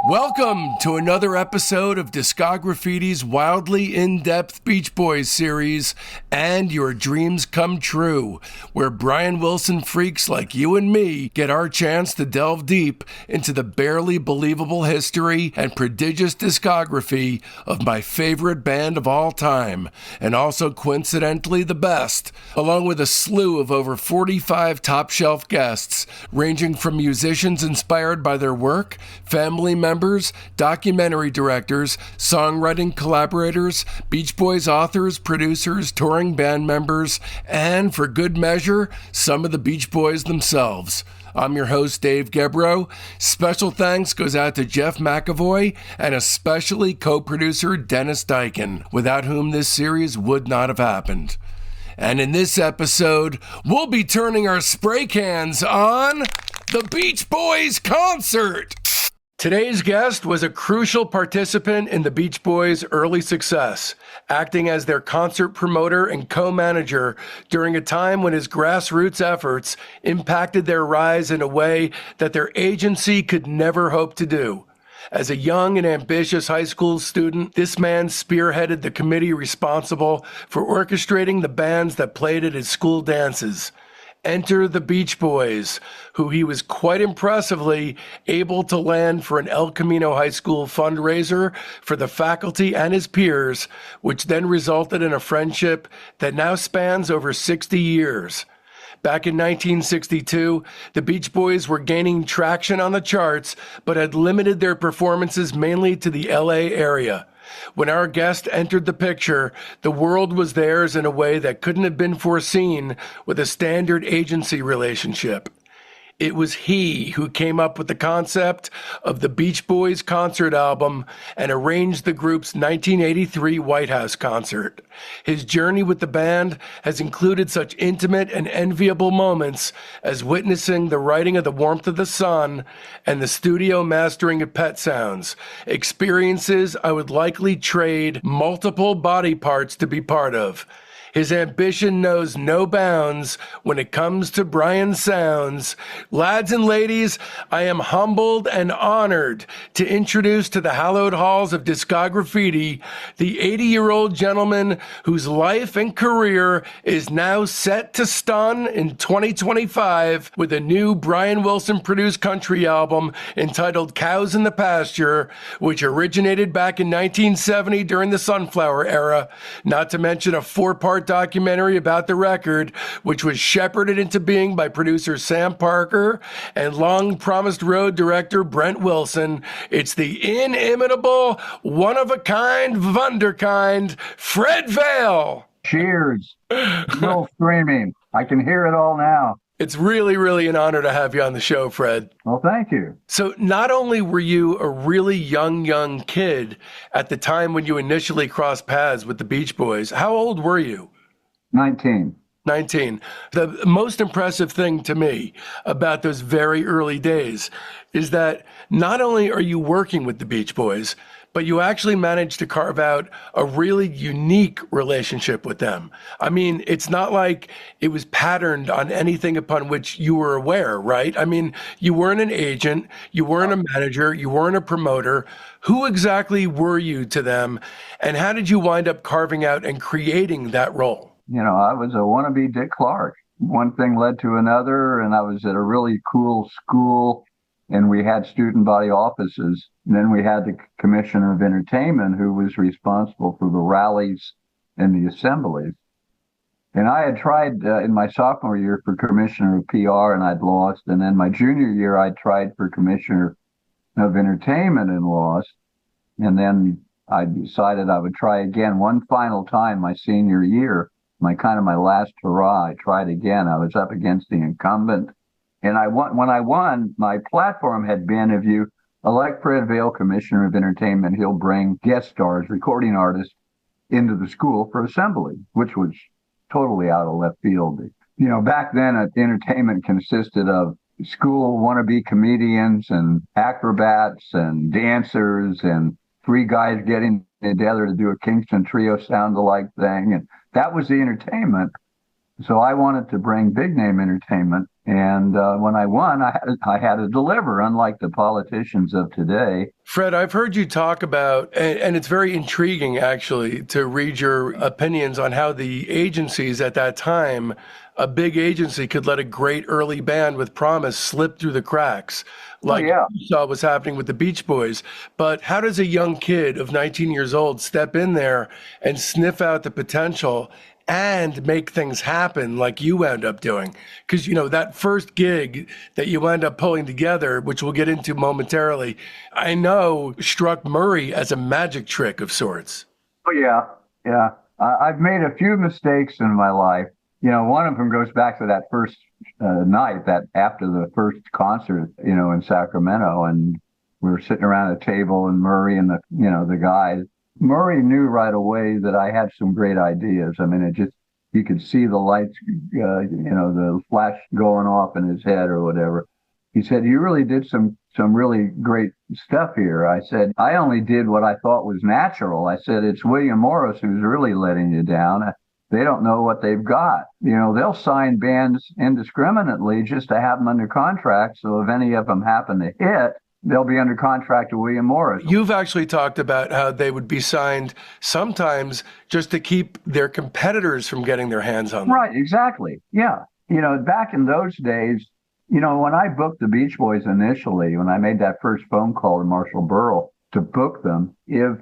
Welcome to another episode of Discograffiti's wildly in-depth Beach Boys series and Your Dreams Come True, where Brian Wilson freaks like you and me get our chance to delve deep into the barely believable history and prodigious discography of my favorite band of all time, and also coincidentally the best, along with a slew of over 45 top-shelf guests, ranging from musicians inspired by their work, family members, documentary directors, songwriting collaborators, Beach Boys authors, producers, touring band members, and for good measure, some of the Beach Boys themselves. I'm your host, Dave Gebroe. Special thanks goes out to Jeff McAvoy and especially co-producer Dennis Dyken, without whom this series would not have happened. And in this episode, we'll be turning our spray cans on the Beach Boys concert. Today's guest was a crucial participant in the Beach Boys' early success, acting as their concert promoter and co-manager during a time when his grassroots efforts impacted their rise in a way that their agency could never hope to do. As a young and ambitious high school student, this man spearheaded the committee responsible for orchestrating the bands that played at his school dances. Enter the Beach Boys, who he was quite impressively able to land for an El Camino High School fundraiser for the faculty and his peers, which then resulted in a friendship that now spans over 60 years. Back in 1962, the Beach Boys were gaining traction on the charts, but had limited their performances mainly to the LA area. When our guest entered the picture, the world was theirs in a way that couldn't have been foreseen with a standard agency relationship. It was he who came up with the concept of the Beach Boys concert album and arranged the group's 1983 White House concert. His journey with the band has included such intimate and enviable moments as witnessing the writing of The Warmth of the Sun and the studio mastering of Pet Sounds, experiences I would likely trade multiple body parts to be part of. His ambition knows no bounds when it comes to Brian's sounds. Lads and ladies, I am humbled and honored to introduce to the hallowed halls of Discograffiti the 80-year-old gentleman whose life and career is now set to stun in 2025 with a new Brian Wilson-produced country album entitled Cows in the Pasture, which originated back in 1970 during the Sunflower era, not to mention a 4-part documentary about the record, which was shepherded into being by producer Sam Parker and long-promised road director Brent Wilson. It's the inimitable, one-of-a-kind, wunderkind, Fred Vail. Cheers. No screaming. I can hear it all now. It's really, really an honor to have you on the show, Fred. Well, thank you. So not only were you a really young kid at the time when you initially crossed paths with the Beach Boys, how old were you? 19. The most impressive thing to me about those very early days is that not only are you working with the Beach Boys, but you actually managed to carve out a really unique relationship with them. I mean, it's not like it was patterned on anything upon which you were aware, right? I mean, you weren't an agent, you weren't a manager, you weren't a promoter. Who exactly were you to them, and how did you wind up carving out and creating that role? You know, I was a wannabe Dick Clark. One thing led to another, and I was at a really cool school, and we had student body offices. And then we had the Commissioner of Entertainment, who was responsible for the rallies and the assemblies. And I had tried in my sophomore year for Commissioner of PR, and I'd lost. And then my junior year, I tried for Commissioner of Entertainment and lost. And then I decided I would try again one final time my senior year. My last hurrah. I tried again. I was up against the incumbent, and I won. When I won, my platform had been, if you elect Fred Vail Commissioner of Entertainment, he'll bring guest stars, recording artists, into the school for assembly, which was totally out of left field. You know, back then, entertainment consisted of school wannabe comedians and acrobats and dancers and three guys getting together to do a Kingston Trio sound-alike thing. And that was the entertainment. So I wanted to bring big name entertainment. And when I won, I had to deliver, unlike the politicians of today. Fred, I've heard you talk about, and it's very intriguing, actually, to read your opinions on how the agencies at that time, a big agency could let a great early band with promise slip through the cracks, like you saw was happening with the Beach Boys. But how does a young kid of 19 years old step in there and sniff out the potential and make things happen like you wound up doing? Because, that first gig that you wound up pulling together, which we'll get into momentarily, I know struck Murray as a magic trick of sorts. Oh, yeah. Yeah. I've made a few mistakes in my life. One of them goes back to that first night, that after the first concert, in Sacramento, and we were sitting around a table, and Murray and the guys. Murray knew right away that I had some great ideas. I mean, you could see the lights, the flash going off in his head or whatever. He said, "You really did some really great stuff here." I said, "I only did what I thought was natural." I said, "It's William Morris who's really letting you down. They don't know what they've got. They'll sign bands indiscriminately just to have them under contract. So if any of them happen to hit, they'll be under contract to William Morris." You've actually talked about how they would be signed sometimes just to keep their competitors from getting their hands on them. Right, exactly. Yeah. Back in those days, when I booked the Beach Boys initially, when I made that first phone call to Marshall Burrell to book them, if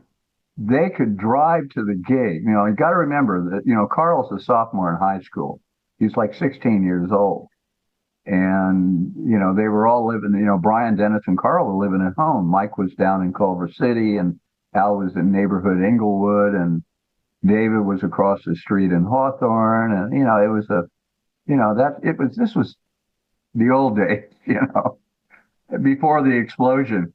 they could drive to the gig, you got to remember that, Carl's a sophomore in high school. He's like 16 years old. And, they were all living, Brian, Dennis, and Carl were living at home. Mike was down in Culver City, and Al was in neighborhood Inglewood, and David was across the street in Hawthorne. And, it was this was the old days, before the explosion.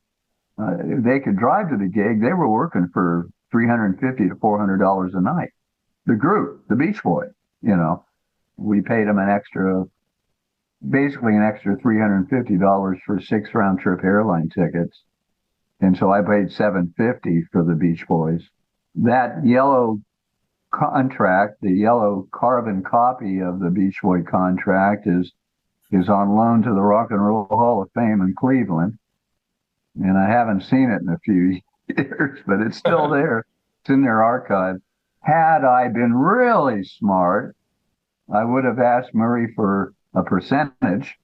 If they could drive to the gig, they were working for $350 to $400 a night. The group, the Beach Boys, we paid them basically an extra $350 for 6 round-trip airline tickets. And so I paid $750 for the Beach Boys. That yellow contract, the yellow carbon copy of the Beach Boy contract is on loan to the Rock and Roll Hall of Fame in Cleveland. And I haven't seen it in a few years, but it's still there. It's in their archive. Had I been really smart, I would have asked Murray for a percentage.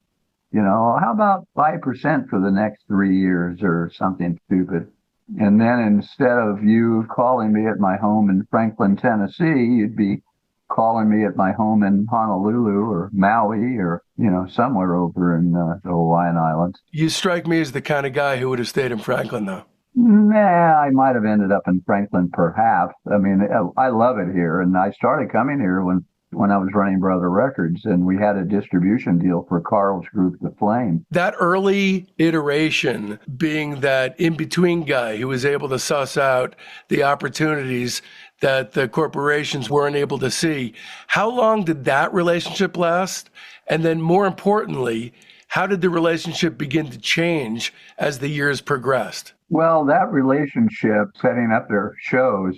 How about 5% for the next 3 years or something stupid? And then instead of you calling me at my home in Franklin, Tennessee, you'd be calling me at my home in Honolulu or Maui or, somewhere over in the Hawaiian Islands. You strike me as the kind of guy who would have stayed in Franklin, though. Nah, I might have ended up in Franklin, perhaps. I mean, I love it here. And I started coming here when I was running Brother Records, and we had a distribution deal for Carl's group, The Flame. That early iteration being that in-between guy who was able to suss out the opportunities that the corporations weren't able to see. How long did that relationship last? And then more importantly, how did the relationship begin to change as the years progressed? Well, that relationship, setting up their shows,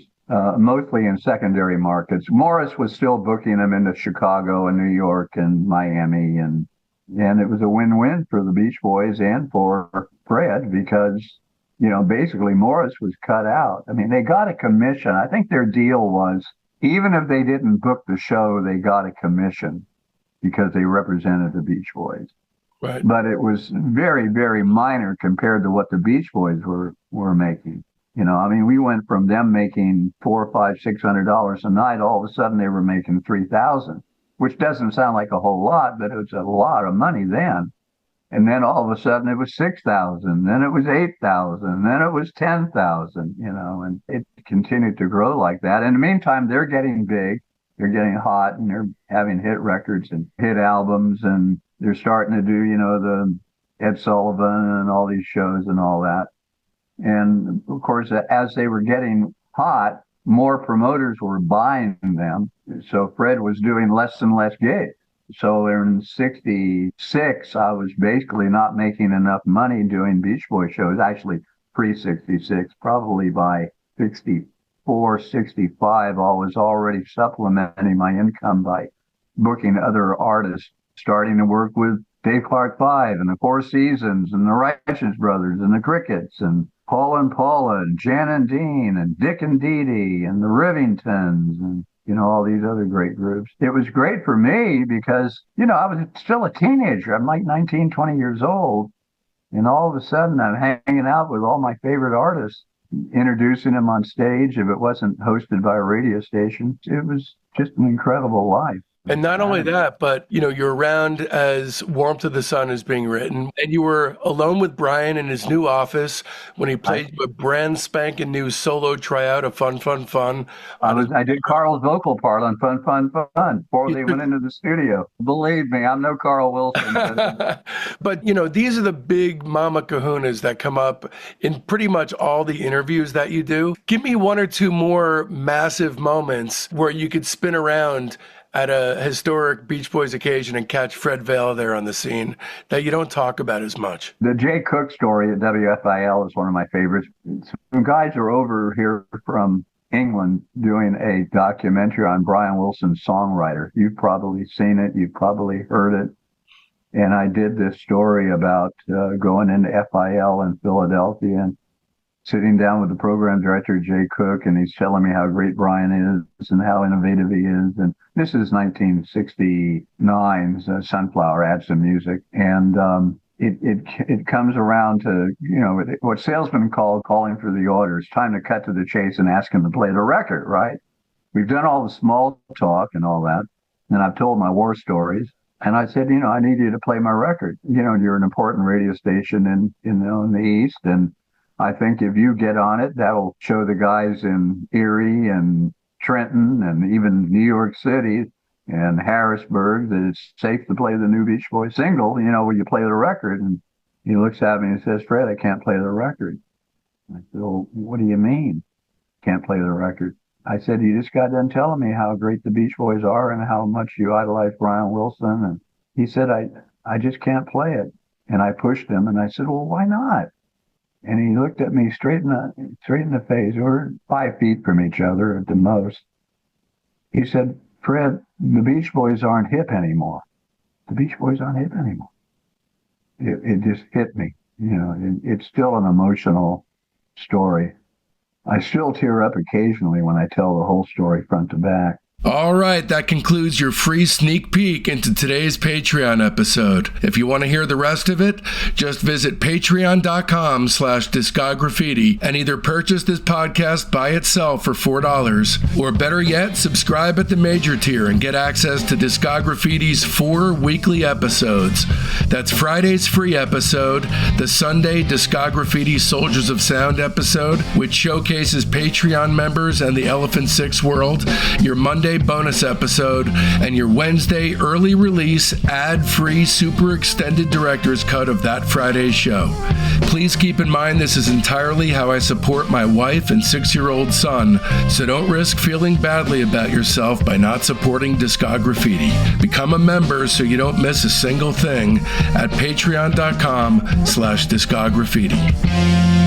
mostly in secondary markets. Morris was still booking them into Chicago and New York and Miami, and it was a win-win for the Beach Boys and for Fred because, basically Morris was cut out. I mean, they got a commission. I think their deal was even if they didn't book the show, they got a commission because they represented the Beach Boys. Right. But it was very, very minor compared to what the Beach Boys were making. We went from them making $400, $500, $600 a night. All of a sudden, they were making $3,000, which doesn't sound like a whole lot, but it was a lot of money then. And then all of a sudden, it was $6,000. Then it was $8,000. Then it was $10,000. And it continued to grow like that. In the meantime, they're getting big, they're getting hot, and they're having hit records and hit albums, and they're starting to do, the Ed Sullivan and all these shows and all that. And of course, as they were getting hot, more promoters were buying them. So Fred was doing less and less gigs, So in 66, I was basically not making enough money doing Beach Boy shows, actually pre-66, probably by 64, 65, I was already supplementing my income by booking other artists, starting to work with Dave Clark Five and the Four Seasons and the Righteous Brothers and the Crickets and Paul and Paula and Jan and Dean and Dick and Dee Dee and the Rivingtons and, all these other great groups. It was great for me because, I was still a teenager. I'm like 19, 20 years old. And all of a sudden I'm hanging out with all my favorite artists, introducing them on stage. If it wasn't hosted by a radio station, it was just an incredible life. And not only that, but, you're around as Warmth of the Sun is being written, and you were alone with Brian in his new office when he played a brand spanking new solo tryout of Fun, Fun, Fun. I did Carl's vocal part on Fun, Fun, Fun before they went into the studio. Believe me, I'm no Carl Wilson. But, these are the big mama kahunas that come up in pretty much all the interviews that you do. Give me one or two more massive moments where you could spin around at a historic Beach Boys occasion and catch Fred Vail there on the scene that you don't talk about as much. The Jay Cook story at WFIL is one of my favorites. Some guys are over here from England doing a documentary on Brian Wilson's songwriter. You've probably seen it. You've probably heard it. And I did this story about going into FIL in Philadelphia and sitting down with the program director, Jay Cook, and he's telling me how great Brian is and how innovative he is. And this is 1969's Sunflower Add Some Music. And it comes around to, what salesmen call calling for the order. It's time to cut to the chase and ask him to play the record, right? We've done all the small talk and all that. And I've told my war stories. And I said, I need you to play my record. You're an important radio station in the East. And I think if you get on it, that'll show the guys in Erie and Trenton and even New York City and Harrisburg that it's safe to play the new Beach Boys single, when you play the record. And he looks at me and says, Fred, I can't play the record. I said, well, what do you mean? Can't play the record? I said, you just got done telling me how great the Beach Boys are and how much you idolize Brian Wilson. And he said, I just can't play it. And I pushed him and I said, well, why not? And he looked at me straight in the face. We're 5 feet from each other at the most. He said, Fred, the Beach Boys aren't hip anymore. The Beach Boys aren't hip anymore. It just hit me. It's still an emotional story. I still tear up occasionally when I tell the whole story front to back. All right, that concludes your free sneak peek into today's Patreon episode. If you want to hear the rest of it, just visit patreon.com/discograffiti and either purchase this podcast by itself for $4, or better yet, subscribe at the major tier and get access to Discograffiti's 4 weekly episodes. That's Friday's free episode, the Sunday Discograffiti Soldiers of Sound episode, which showcases Patreon members and the Elephant Six world, your Monday bonus episode, and your Wednesday early release ad-free super extended director's cut of that Friday's show. Please keep in mind this is entirely how I support my wife and 6-year-old son, so don't risk feeling badly about yourself by not supporting Discograffiti. Become a member so you don't miss a single thing at patreon.com/discograffiti.